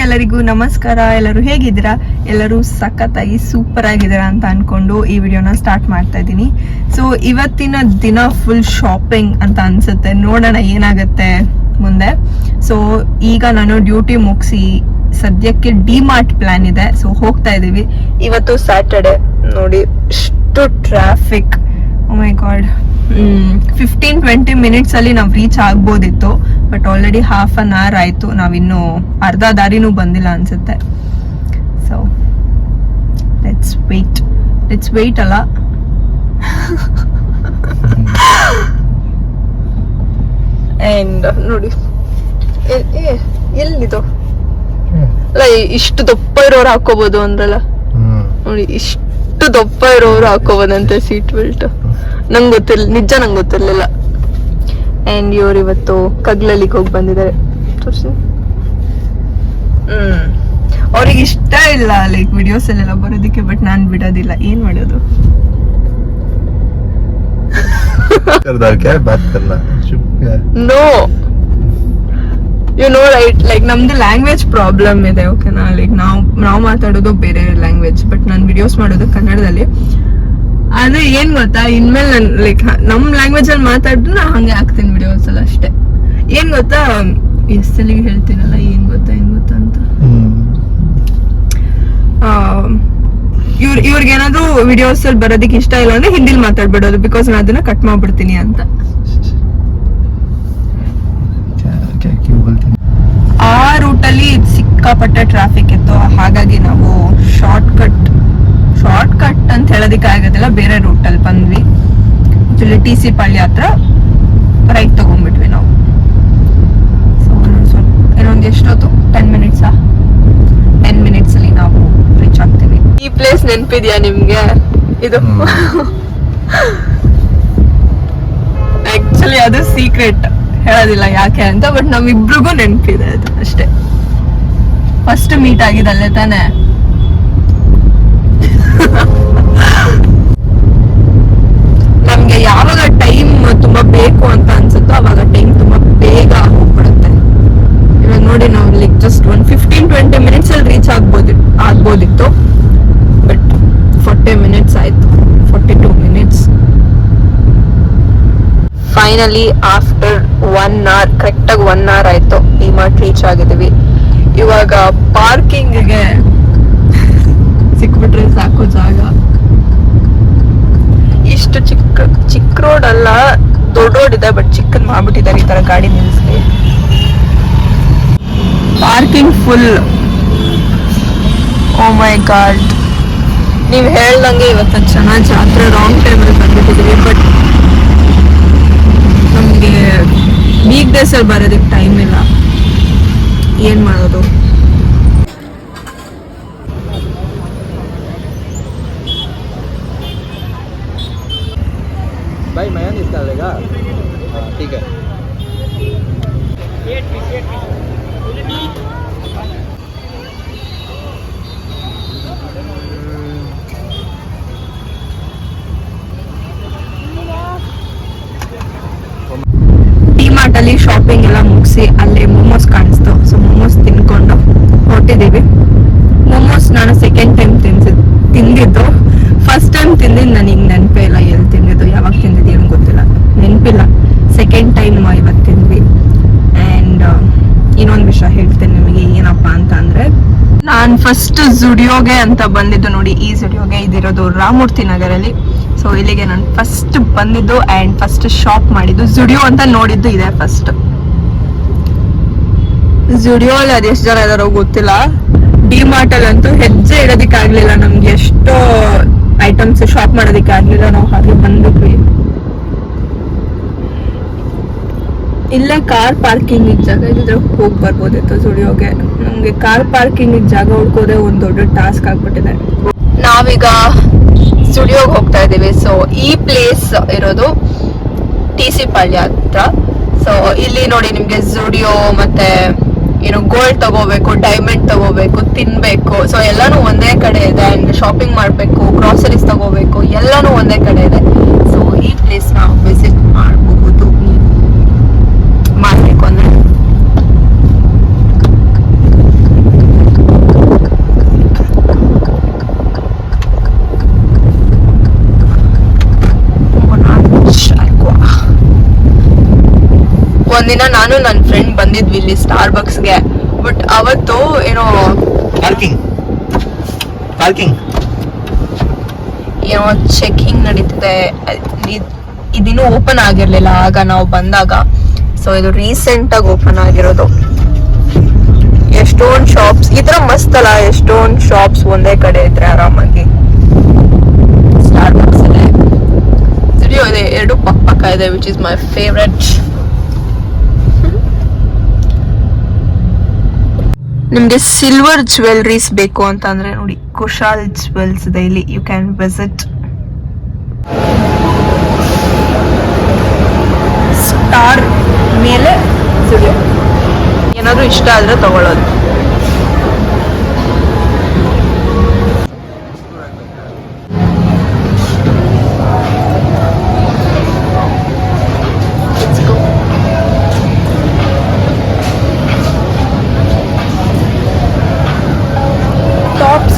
ಎಲ್ಲರಿಗೂ ನಮಸ್ಕಾರ. ಎಲ್ಲರೂ ಹೇಗಿದ್ದೀರಾ? ಎಲ್ಲರೂ ಸಖತ್ತಾಗಿ ಸೂಪರ್ ಆಗಿದ್ದೀರಾ ಅಂತ ಅನ್ಕೊಂಡು ಈ ವಿಡಿಯೋನ ಸ್ಟಾರ್ಟ್ ಮಾಡ್ತಾ ಇದ್ದೀನಿ. ಸೊ ಇವತ್ತಿನ ದಿನ ಫುಲ್ ಶಾಪಿಂಗ್ ಅಂತ ಅನ್ಸುತ್ತೆ. ನೋಡೋಣ ಏನಾಗುತ್ತೆ ಮುಂದೆ. ಸೊ ಈಗ ನಾನು ಡ್ಯೂಟಿ ಮುಗಿಸಿ ಸದ್ಯಕ್ಕೆ ಡಿಮಾರ್ಟ್ ಪ್ಲಾನ್ ಇದೆ. ಸೊ ಹೋಗ್ತಾ ಇದೀವಿ. ಇವತ್ತು ಸ್ಯಾಟರ್ಡೆ ನೋಡಿ ಎಷ್ಟು traffic. Oh my god. 15-20 minutes ಅಲ್ಲಿ ನಾವು ರೀಚ್ ಆಗ್ಬೋದಿತ್ತು, but already half an hour ಆಯ್ತು. ನಾವಿನ್ನು ಅರ್ಧ ದಾರಿನೂ ಬಂದಿಲ್ಲ ಅನ್ಸುತ್ತೆ. ಸೊ ಲೆಟ್ಸ್ ವೇಟ್ ಅಲ್ಲ. ಅಂಡ್ ನೋಡಿ ಎಲ್ಲಿದು ಅಲ್ಲ, ಇಷ್ಟು ದಪ್ಪ ಇರೋರು ಹಾಕೋಬಹುದು ಅಂದ್ರಲ್ಲ ನೋಡಿ, ಇಷ್ಟು ದಪ್ಪ ಇರೋರು ಹಾಕೋಬೋದಂತೆ ಸೀಟ್ ಬೆಲ್ಟ್. ನಂಗೆ ಗೊತ್ತಿಲ್ಲ, ನಿಜ ನಂಗೆ ಗೊತ್ತಿರ್ಲಿಲ್ಲ. ಅಂಡ್ ಇವ್ರು ಇವತ್ತು ಕಗ್ಲಲ್ಲಿಗೆ ಹೋಗಿ ಬಂದಿದ್ದಾರೆ. ತೋರಿಸಿ. ಅವ್ರಿಗೆ ಇಷ್ಟ ಇಲ್ಲ ಲೈಕ್ ವಿಡಿಯೋಸ್ ಅಲ್ಲೆಲ್ಲ ಬರೋದಕ್ಕೆ, ಬಟ್ ನಾನ್ ಬಿಡೋದಿಲ್ಲ. ಏನ್ ಮಾಡೋದು? No, you know right, like ನಮ್ದು ಲ್ಯಾಂಗ್ವೇಜ್ ಪ್ರಾಬ್ಲಮ್ ಇದೆ. ಓಕೆನಾ? ಲೈಕ್ ನಾವು ಮಾತಾಡೋದು ಬೇರೆ ಲ್ಯಾಂಗ್ವೇಜ್, ಬಟ್ ನಾನು ವಿಡಿಯೋಸ್ ಮಾಡೋದು ಕನ್ನಡದಲ್ಲಿ. ಆದ್ರೆ ಏನ್ ಗೊತ್ತಾ, ಇನ್ಮೇಲೆ ನಾನು ಲೈಕ್ ನಮ್ ಲ್ಯಾಂಗ್ವೇಜ್ ಅಲ್ಲಿ ಮಾತಾಡಿದ್ರೆ ನಾ ಹಂಗೆ ಹಾಕ್ತೀನಿ ವಿಡಿಯೋಸ್ ಅಲ್ಲಿ ಅಷ್ಟೇ. ಏನ್ ಗೊತ್ತಾ, ಎಷ್ಟಲ್ಲಿಗೆ ಹೇಳ್ತೀನಲ್ಲ ಏನ್ ಗೊತ್ತಾ ಅಂತ. ಇವ್ರಿಗೆ ಏನಾದ್ರು ವಿಡಿಯೋಸ್ ಅಲ್ಲಿ ಬರೋದಕ್ಕೆ ಇಷ್ಟ ಇಲ್ಲ ಅಂದ್ರೆ ಹಿಂದಿಲಿ ಮಾತಾಡ್ಬಿಡೋದು, ಬಿಕಾಸ್ ನಾನು ಅದನ್ನ ಕಟ್ ಮಾಡ್ಬಿಡ್ತೀನಿ ಅಂತ. ಆ ರೂಟಲ್ಲಿ ಸಿಕ್ಕಾಪಟ್ಟೆ ಟ್ರಾಫಿಕ್ ಇತ್ತು, ಹಾಗಾಗಿ ನಾವು ಶಾರ್ಟ್ ಕಟ್ ಅಂತ ಹೇಳೋದಕ್ಕೆ ಆಗೋದಿಲ್ಲ, ಬೇರೆ ರೂಟ್ ಅಲ್ಲಿ ಬಂದ್ವಿ. ಆಕ್ಚುಲಿ TC ಪಾಳ್ಯ ಹತ್ರ ರೈಟ್ ತಗೊಂಡ್ಬಿಟ್ವಿ ನಾವು. ಸೊ ಇನ್ನೊಂದು ಎಷ್ಟೊತ್ತು 10 ಮಿನಿಟ್ಸ್ ಅಲ್ಲಿ ನಾವು ರೀಚ್ ಆಗ್ತೀವಿ. ಈ ಪ್ಲೇಸ್ ನೆನಪಿದ್ಯಾ ನಿಮ್ಗೆ? ಇದು ಆಕ್ಚುಲಿ ಅದು ಸೀಕ್ರೆಟ್, ಹೇಳೋದಿಲ್ಲ ಯಾಕೆ ಅಂತ, ಬಟ್ ನಮ್ಮಿಬ್ರಿಗೂ ನೆನಪಿದೆ ಅದು ಅಷ್ಟೇ. ಫಸ್ಟ್ ಮೀಟ್ ಆಗಿದ್ದಲ್ಲೇ ತಾನೆ. ನಮ್ಗೆ ಯಾವಾಗ ಟೈಮ್ ತುಂಬಾ ಬೇಕು ಅಂತ ಅನ್ಸುತ್ತೋ ಅವಾಗ ಟೈಮ್ ತುಂಬಾ ಬೇಗ ಹೋಗ್ಬಿಡುತ್ತೆ. ಇವಾಗ ನೋಡಿ, ನಾವು ಲೈಕ್ ಜಸ್ಟ್ 15-20 ಮಿನಿಟ್ಸ್ ಅಲ್ಲಿ ರೀಚ್ ಆಗ್ಬೋದಿತ್ತು, ಬಟ್ 40 ಮಿನಿಟ್ಸ್ ಆಯ್ತು. 42 minutes. Finally after 1 hour, correct ಆಗಿ 1 ಅವರ್ ಆಯ್ತು ಡಿಮಾರ್ಟ್ ರೀಚ್ ಆಗಿದ್ದೀವಿ. ಇವಾಗ ಪಾರ್ಕಿಂಗ್ಗೆ ಸಿಕ್ಬಿಟ್ರೆ ಸಾಕು ಜಾಗ. ಇಷ್ಟು ಚಿಕ್ಕ ರೋಡ್ ಅಲ್ಲ, ದೊಡ್ಡ ರೋಡ್ ಇದೆ, ಬಟ್ ಚಿಕ್ಕದ್ ಮಾಡ್ಬಿಟ್ಟಿದ್ದಾರೆ ಈ ತರ ಗಾಡಿ ನಿಲ್ಸಿ. Parking full. Oh my god. ನೀವ್ ಹೇಳ್ದಂಗೆ ಇವತ್ತು ಚೆನ್ನಾಗಿ ಜಾತ್ರೆ ರಾಂಗ್ ಟೈಮಲ್ಲಿ ಬಂದ್ಬಿಟ್ಟಿದೀವಿ, ಬಟ್ ನಮ್ಗೆ ವೀಕ್ ಡೇಸ್ ಅಲ್ಲಿ ಬರೋದಕ್ಕೆ ಟೈಮ್ ಇಲ್ಲ. ಏನ್ ಮಾಡೋದು? भाई मेयोनीज डालेगा? हाँ ठीक है. ಡಿಮಾರ್ಟ್ ಅಲ್ಲಿ ಶಾಪಿಂಗ್ ಎಲ್ಲ ಮುಗಿಸಿ ಅಲ್ಲೇ ಮೊಮೋಸ್ ಕಾಣಿಸ್ತು. ಸೊ ಮೊಮೋಸ್ ತಿನ್ಕೊಂಡು ಹೊರಟಿದೀವಿ. ಮೊಮೋಸ್ ನಾನು ಸೆಕೆಂಡ್ ಟೈಮ್ ತಿಂದಿದ್ದು. ಫಸ್ಟ್ ಟೈಮ್ ತಿಂದಿದ್ದು ನನಗೆ ನೆನಪೇ ಇಲ್ಲ ಎಲ್ಲಿ ತಿಂದಿದ್ದು, ಯಾವಾಗ ತಿಂದಿದ್ದು ಏನು ಗೊತ್ತಿಲ್ಲ, ನೆನಪಿಲ್ಲ. ಸೆಕೆಂಡ್ ಟೈಮ್ ಇವತ್ತು ತಿಂದ್ವಿ. ಆ್ಯಂಡ್ ಇನ್ನೊಂದು ವಿಷಯ ಹೇಳ್ತೇನೆ ನಿಮಗೆ. ಏನಪ್ಪಾ ಅಂತ ಅಂದ್ರೆ, ನಾನು ಫಸ್ಟ್ ಜುಡಿಯೋಗೆ ಅಂತ ಬಂದಿದ್ದು ನೋಡಿ. ಈ ಜುಡಿಯೋಗೆ ಇದಿರೋದು ರಾಮಮೂರ್ತಿ ನಗರಲ್ಲಿ. ಸೊ ಇಲ್ಲಿಗೆ ನಾನು ಫಸ್ಟ್ ಬಂದಿದ್ದು ಆ್ಯಂಡ್ ಫಸ್ಟ್ ಶಾಪ್ ಮಾಡಿದ್ದು. ಜುಡಿಯೋ ಅಂತ ನೋಡಿದ್ದು ಇದೆ ಫಸ್ಟ್. ಜುಡಿಯೋ ಅಲ್ಲಿ ಅದೆಷ್ಟು ಜನ ಇದಾರೋ ಗೊತ್ತಿಲ್ಲ. ಡಿಮಾರ್ಟ್ ಅಲ್ಲಿ ಅಂತೂ ಹೆಜ್ಜೆ ಇಡೋದಿಕ್ಕೆ ಆಗ್ಲಿಲ್ಲ ನಮ್ಗೆ. ಎಷ್ಟೋ ಐಟಮ್ಸ್ ಶಾಪ್ ಮಾಡೋದಿಕ್ಕೆ ಆಗ್ಲಿಲ್ಲ. ನಾವು ಹಾಗೆ ಬಂದ್ಬಿಟ್ವಿ. ಇಲ್ಲೇ ಕಾರ್ ಪಾರ್ಕಿಂಗ್ ಜಾಗ ಇದ್ರೆ ಹೋಗಿ ಬರ್ಬೋದಿತ್ತು ಜುಡಿಯೋಗೆ. ನಮ್ಗೆ ಕಾರ್ ಪಾರ್ಕಿಂಗ್ ಜಾಗ ಹುಡ್ಕೋದೆ ಒಂದು ದೊಡ್ಡ ಟಾಸ್ಕ್ ಆಗ್ಬಿಟ್ಟಿದೆ. ನಾವೀಗ ಸ್ಟುಡಿಯೋಗೆ ಹೋಗ್ತಾ ಇದೀವಿ. ಸೊ ಈ ಪ್ಲೇಸ್ ಇರೋದು TC ಪಾಳ್ಯ ಹತ್ರ. ಸೊ ಇಲ್ಲಿ ನೋಡಿ ನಿಮ್ಗೆ ಜುಡಿಯೋ ಮತ್ತೆ ಏನು ಗೋಲ್ಡ್ ತಗೋಬೇಕು, ಡೈಮಂಡ್ ತಗೋಬೇಕು, ತಿನ್ಬೇಕು, ಸೊ ಎಲ್ಲಾನು ಒಂದೇ ಕಡೆ ಇದೆ. ಅಂಡ್ ಶಾಪಿಂಗ್ ಮಾಡ್ಬೇಕು, ಗ್ರಾಸರೀಸ್ ತಗೋಬೇಕು, ಎಲ್ಲಾನು ಒಂದೇ ಕಡೆ ಇದೆ. ಸೊ ಈ ಪ್ಲೇಸ್ ನಾವು ವಿಸಿಟ್ ಮಾಡಬಹುದು ಮಾಡ್ಬೇಕು ಅಂದ್ರೆ. ಒಂದಿನ ನಾನು ನನ್ನ ಫ್ರೆಂಡ್ ಬಂದಿದ್ವಿ ಇಲ್ಲಿ ಸ್ಟಾರ್ ಬಕ್ಸ್ಗೆ. ಬಟ್ ಅವತ್ತು ಏನೋ ಏನೋ ಚೆಕಿಂಗ್ ನಡೀತಿದೆ, ಇದಿನ್ನೂ ಓಪನ್ ಆಗಿರ್ಲಿಲ್ಲ ಆಗ ನಾವು ಬಂದಾಗ. ಸೊ ಇದು ರೀಸೆಂಟ್ ಆಗಿ ಓಪನ್ ಆಗಿರೋದು. ಎಷ್ಟೊಂದು ಶಾಪ್ಸ್ ಈ ತರ ಮಸ್ತ್ ಅಲ್ಲ, ಎಷ್ಟೊಂದು ಶಾಪ್ಸ್ ಒಂದೇ ಕಡೆ ಇದ್ರೆ ಆರಾಮಾಗಿ. ಸ್ಟಾರ್ ಬಕ್ಸ್ ಇದೆ, ಸ್ಟುಡಿಯೋ ಇದೆ, ಎರಡು ಪಕ್ಕ ಇದೆ, ವಿಚ್ ಇಸ್ ಮೈ ಫೇವ್ರೆಟ್. ನಿಮ್ಗೆ ಸಿಲ್ವರ್ ಜ್ಯುವೆಲ್ರೀಸ್ ಬೇಕು ಅಂತ ಅಂದ್ರೆ ನೋಡಿ, ಕುಶಾಲ್ ಜ್ಯುವೆಲ್ಸ್ ಇದೆ ಇಲ್ಲಿ, ಯು ಕ್ಯಾನ್ ವಿಸಿಟ್. ಸ್ಟಾರ್ ಮೇಲೆ ಸ್ಟುಡಿಯೋ. ಏನಾದ್ರೂ ಇಷ್ಟ ಆದ್ರೆ ತಗೊಳ್ಳೋದು.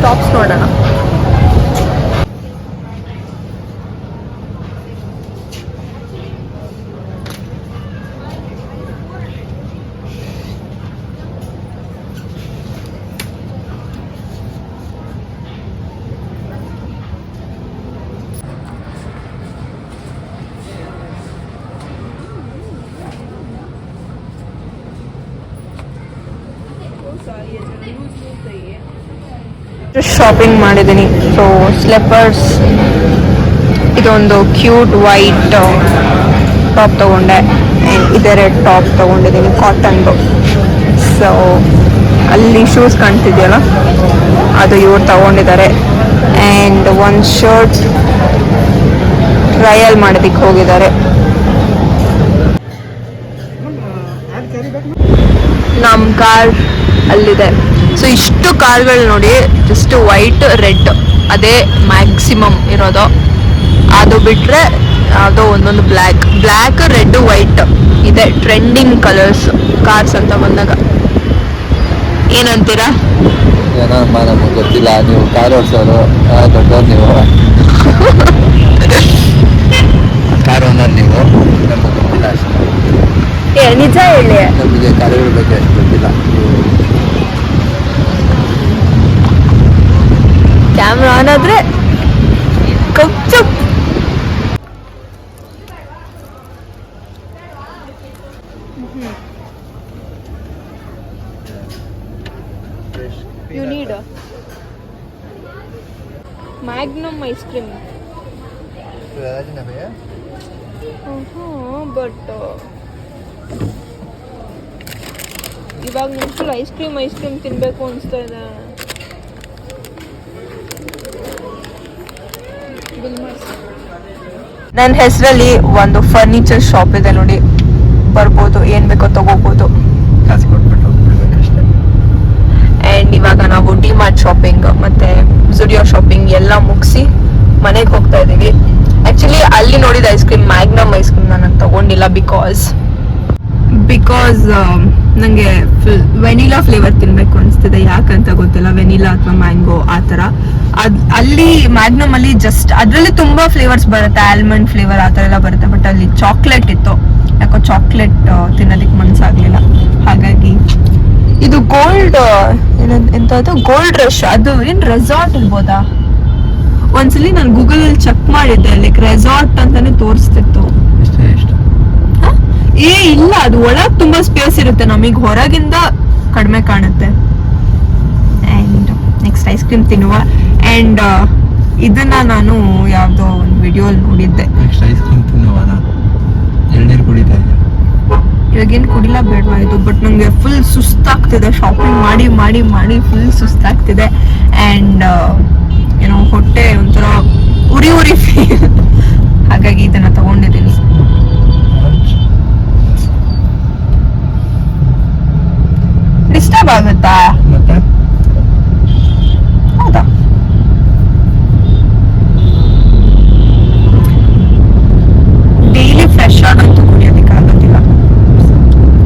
ಟಾಪ್ಸ್ ನೋಡೋಣ. ಶಾಪಿಂಗ್ ಮಾಡಿದ್ದೀನಿ. ಸೊ ಸ್ಲಿಪ್ಪರ್ಸ್, ಇದೊಂದು ಕ್ಯೂಟ್ ವೈಟ್ ಟಾಪ್ ತಗೊಂಡೆ, ಇದೇ ರೆಡ್ ಟಾಪ್ ತಗೊಂಡಿದ್ದೀನಿ ಕಾಟನ್ದು. ಸೊ ಅಲ್ಲಿ ಶೂಸ್ ಕಾಣ್ತಿದೆಯಲ್ಲ, ಅದು ಇವ್ರು ತಗೊಂಡಿದ್ದಾರೆ. ಆ್ಯಂಡ್ ಒಂದು ಶರ್ಟ್ ಟ್ರಯಲ್ ಮಾಡೋದಕ್ಕೆ ಹೋಗಿದ್ದಾರೆ. ನಮ್ಮ ಕಾರ್ ಅಲ್ಲಿದೆ. ಸೊ ಇಷ್ಟು ಕಾರ್ಗಳು ನೋಡಿ, ಜಸ್ಟ್ ವೈಟ್ ರೆಡ್ ಅದೇ ಮ್ಯಾಕ್ಸಿಮಮ್ ಇರೋದು. ಅದು ಬಿಟ್ರೆ ಯಾವುದೋ ಒಂದೊಂದು ಬ್ಲ್ಯಾಕ್ ರೆಡ್ ವೈಟ್ ಇದೆ ಟ್ರೆಂಡಿಂಗ್ ಕಲರ್ಸ್ ಕಾರ್ಸ್ ಅಂತ ಬಂದಾಗ. ಏನಂತೀರಾ? ಏನಮ್ಮ ನಮಗೆ ಗೊತ್ತಿಲ್ಲ, ನೀವು ಕಾರ್ ಓಡಿಸೋರು ದೊಡ್ಡವ್ರು, ನೀವು ಕಾರ್ ಓನರ್, ನೀವು ನಮಗೆ ಗೊತ್ತಿಲ್ಲ ಅಷ್ಟೇ. ನಿಜ ಹೇಳಿ, ನಮಗೆ ಕಾರುಗಳ ಬಗ್ಗೆ ಅಷ್ಟು ಗೊತ್ತಿಲ್ಲ. ಕ್ಯಾಮ್ರಾ ಆನ್ ಆದ್ರೆ ಕಪ್ಚಪ್. You need Magnum ice cream. But ಇವಾಗ ನಿಂತು ಐಸ್ ಕ್ರೀಮ್ ತಿನ್ಬೇಕು ಅನಿಸ್ತಾ ಇದೆ. ನನ್ನ ಹೆಸರಲ್ಲಿ ಒಂದು ಫರ್ನಿಚರ್ ಶಾಪ್ ಇದೆ ನೋಡಿ, ಬರ್ಬೋದು, ಏನ್ ಬೇಕೋ ತಗೋಬಹುದು. ಕಾಸು ಕೊಟ್ಬಿಟ್ಟು ಹೋಗ್ಬಿಡ್ಬೇಕಷ್ಟೇ. ಆ್ಯಂಡ್ ಇವಾಗ ನಾವು ಡಿಮಾರ್ಟ್ ಶಾಪಿಂಗ್ ಮತ್ತೆ ಜುಡಿಯೋ ಶಾಪಿಂಗ್ ಎಲ್ಲ ಮುಗಿಸಿ ಮನೆಗೆ ಹೋಗ್ತಾ ಇದ್ದೀವಿ. ಆ್ಯಕ್ಚುಲಿ ಅಲ್ಲಿ ನೋಡಿದ ice cream, magnum ice cream ನಾನು ತಗೊಂಡಿಲ್ಲ. ಬಿಕಾಸ್ ನನಗೆ ವೆನಿಲಾ ಫ್ಲೇವರ್ ತಿನ್ಬೇಕು ಅನಿಸ್ತಿದೆ, ಯಾಕಂತ ಗೊತ್ತಿಲ್ಲ. ವೆನಿಲಾ ಅಥವಾ ಮ್ಯಾಂಗೋ ಆ ಥರ. ಅಲ್ಲಿ ಮ್ಯಾಗ್ನಮ್ ಅಲ್ಲಿ ಜಸ್ಟ್ ಅದರಲ್ಲಿ ತುಂಬಾ ಫ್ಲೇವರ್ಸ್ ಬರುತ್ತೆ, ಆಲ್ಮಂಡ್ ಫ್ಲೇವರ್ ಆ ಥರ ಎಲ್ಲ ಬರುತ್ತೆ. ಬಟ್ ಅಲ್ಲಿ ಚಾಕ್ಲೇಟ್ ಇತ್ತು, ಯಾಕೋ ಚಾಕ್ಲೇಟ್ ತಿನ್ನೋದಕ್ಕೆ ಮನ್ಸಾಗ್ಲಿಲ್ಲ. ಹಾಗಾಗಿ ಇದು ಗೋಲ್ಡ್ ಎಂತದ್ದು ಗೋಲ್ಡ್ ರಶ್, ಅದು ಏನ್ ರೆಸಾರ್ಟ್ ಇರ್ಬೋದಾ? ಒಂದ್ಸಲಿ ನಾನು ಗೂಗಲ್ ಅಲ್ಲಿ ಚೆಕ್ ಮಾಡಿದ್ದೆ, ಲೈಕ್ ರೆಸಾರ್ಟ್ ಅಂತಾನೆ ತೋರಿಸ್ತಿತ್ತು. ಇಲ್ಲ, ಅದು ಒಳಗ್ ತುಂಬಾ ಸ್ಪೇಸ್ ಇರುತ್ತೆ, ನಮಗೆ ಹೊರಗಿಂದ ಕಡಿಮೆ ಕಾಣುತ್ತೆ. ಅಂಡ್ ನೆಕ್ಸ್ಟ್ ಐಸ್ ಕ್ರೀಮ್ ತಿನ್ನುವ. ಅಂಡ್ ಇದನ್ನ ನಾನು ಯಾವ್ದೋ ಒಂದು ವಿಡಿಯೋ ನೋಡಿದ್ದೆ. ನೆಕ್ಸ್ಟ್ ಐಸ್ ಕ್ರೀಮ್ ತಿನ್ನುವನ ಎಳ್ನೀರು ಕುಡಿತಾ ಇದ್ದೆ. ಇವಾಗೇನು ಕುಡಿಲ್ಲ ಬೇಡವಾ ಇದು, ಬಟ್ ನಂಗೆ ಫುಲ್ ಸುಸ್ತಾಗ್ತಿದೆ. ಶಾಪಿಂಗ್ ಮಾಡಿ ಮಾಡಿ ಮಾಡಿ ಫುಲ್ ಸುಸ್ತಾಗ್ತಿದೆ. ಅಂಡ್ ಏನೋ ಹೊಟ್ಟೆ ಒಂಥರ ಉರಿ ಫೀಲ್. ಹಾಗಾಗಿ ಇದನ್ನ ತಗೊಂಡಿದ್ದೀನಿ. ಡಿಸ್ಟರ್ಬ್ ಆಗುತ್ತಾ? ಮತ್ತೆ ಹೌದಾ? ಡೈಲಿ ಫ್ರೆಶ್ ಆಗಂತೂ ಕುಡಿಯೋದಕ್ಕೆ ಆಗೋದಿಲ್ಲ.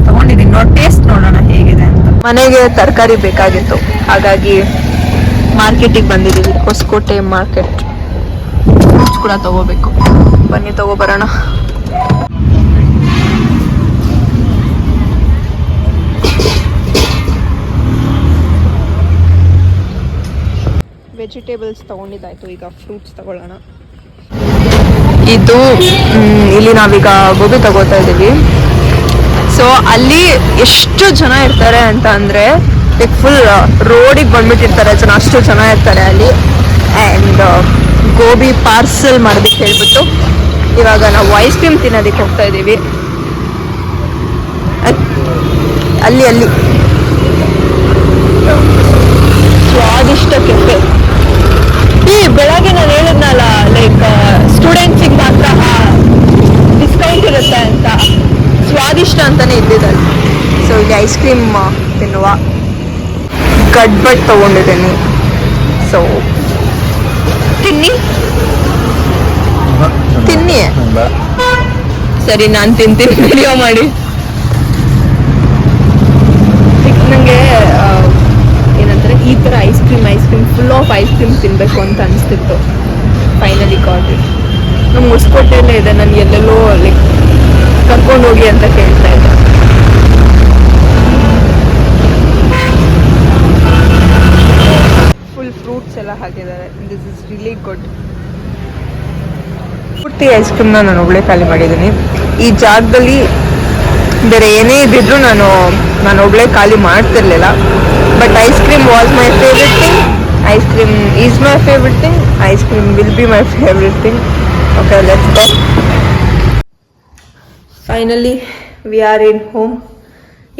ತಗೊಂಡಿದ್ದೀನಿ, ಟೇಸ್ಟ್ ನೋಡೋಣ ಹೇಗಿದೆ ಅಂತ. ಮನೆಗೆ ತರಕಾರಿ ಬೇಕಾಗಿತ್ತು, ಹಾಗಾಗಿ ಮಾರ್ಕೆಟಿಗೆ ಬಂದಿದ್ದೀವಿ, ಹೊಸಕೋಟೆ ಮಾರ್ಕೆಟ್. ಫ್ರೂಟ್ಸ್ ಕೂಡ ತಗೋಬೇಕು, ಬನ್ನಿ ತಗೋಬರೋಣ. ವೆಜಿಟೇಬಲ್ಸ್ ತೊಗೊಂಡಿದ್ದಾಯ್ತು, ಈಗ ಫ್ರೂಟ್ಸ್ ತಗೊಳ್ಳೋಣ. ಇದು ಇಲ್ಲಿ ನಾವೀಗ ಗೋಬಿ ತಗೋತಾ ಇದ್ದೀವಿ. ಸೊ ಅಲ್ಲಿ ಎಷ್ಟು ಜನ ಇರ್ತಾರೆ ಅಂತ ಅಂದರೆ ಲೈಕ್ ಫುಲ್ ರೋಡಿಗೆ ಬಂದ್ಬಿಟ್ಟಿರ್ತಾರೆ ಜನ, ಅಷ್ಟು ಜನ ಇರ್ತಾರೆ ಅಲ್ಲಿ. ಆ್ಯಂಡ್ ಗೋಬಿ ಪಾರ್ಸಲ್ ಮಾಡೋದಕ್ಕೆ ಹೇಳ್ಬಿಟ್ಟು ಇವಾಗ ನಾವು ಐಸ್ ಕ್ರೀಮ್ ತಿನ್ನೋದಕ್ಕೆ ಹೋಗ್ತಾ ಇದ್ದೀವಿ. ಅಲ್ಲಿ ಅಲ್ಲಿ ಸ್ವಾದಿಷ್ಟ ಕೆಫೆ. ಈ ಬೆಳಗ್ಗೆ ನಾನು ಹೇಳಿದ್ನಲ್ಲ ಲೈಕ್ ಸ್ಟೂಡೆಂಟ್ಸಿಗೆ ಮಾತ್ರ ಡಿಸ್ಕೌಂಟ್ ಇರುತ್ತೆ ಅಂತ, ಸ್ವಾದಿಷ್ಟ ಅಂತಾನೆ ಇದ್ದಿದ್ದಲ್ಲಿ. ಸೊ ಇಲ್ಲಿ ಐಸ್ ಕ್ರೀಮ್ ತಿನ್ನುವ. ಗಡ್ಬಟ್ ತಗೊಂಡಿದ್ದೀನಿ. ಸೊ ತಿನ್ನಿ ಸರಿ, ನಾನು ತಿಂತೀನಿ, ವಿಡಿಯೋ ಮಾಡಿ. ನನಗೆ ಏನಂದರೆ ಈ ಥರ ice cream full of ice cream ತಿನ್ನಬೇಕು ಅಂತ ಅನಿಸ್ತಿತ್ತು. Finally got it. ನಮ್ಮ ಹೊಸಕೋಟೆಯಲ್ಲೇ ಇದೆ, ನಾನು ಎಲ್ಲೆಲ್ಲೋ ಲೈಕ್ ಕರ್ಕೊಂಡು ಹೋಗಿ ಅಂತ ಕೇಳ್ತಾ ಇದ್ದೆ. ಫುಲ್ ಫ್ರೂಟ್ಸ್ ಎಲ್ಲ ಹಾಕಿದ್ದಾರೆ. This is really good. ಪೂರ್ತಿ ಐಸ್ ಕ್ರೀಮ್ನ ನಾನು ಒಬ್ಬಳೆ ಖಾಲಿ ಮಾಡಿದ್ದೀನಿ. ಈ ಜಾಗದಲ್ಲಿ ಬೇರೆ ಏನೇ ಇದ್ದಿದ್ರು ನಾನು ಒಬ್ಬಳೆ ಖಾಲಿ ಮಾಡ್ತಿರ್ಲಿಲ್ಲ. But ice cream was my favourite thing. Ice cream is my favourite thing. Ice cream will be my favourite thing. Okay, let's go. Finally we are in home.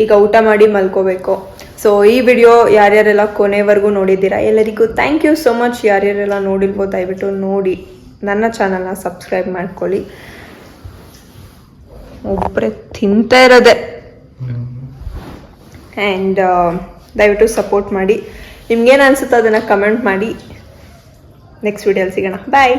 ಈಗ ಊಟ ಮಾಡಿ ಮಲ್ಕೋಬೇಕು. ಸೊ ಈ ವಿಡಿಯೋ ಯಾರ್ಯಾರೆಲ್ಲ ಕೊನೆವರೆಗೂ ನೋಡಿದ್ದೀರಾ ಎಲ್ಲರಿಗೂ ಥ್ಯಾಂಕ್ ಯು ಸೋ ಮಚ್. ಯಾರ್ಯಾರೆಲ್ಲ ನೋಡಿಲ್ವೋ ದಯವಿಟ್ಟು ನೋಡಿ ನನ್ನ ಚಾನಲ್ನ ಸಬ್ಸ್ಕ್ರೈಬ್ ಮಾಡ್ಕೊಳ್ಳಿ. ಒಬ್ಬರೇ ತಿಂತಾ ಇರೋದೆ. ಆ್ಯಂಡ್ ದಯವಿಟ್ಟು ಸಪೋರ್ಟ್ ಮಾಡಿ. ನಿಮ್ಗೇನು ಅನಿಸುತ್ತೋ ಅದನ್ನು ಕಮೆಂಟ್ ಮಾಡಿ. ನೆಕ್ಸ್ಟ್ ವಿಡಿಯೋಲಿ ಸಿಗೋಣ. ಬಾಯ್.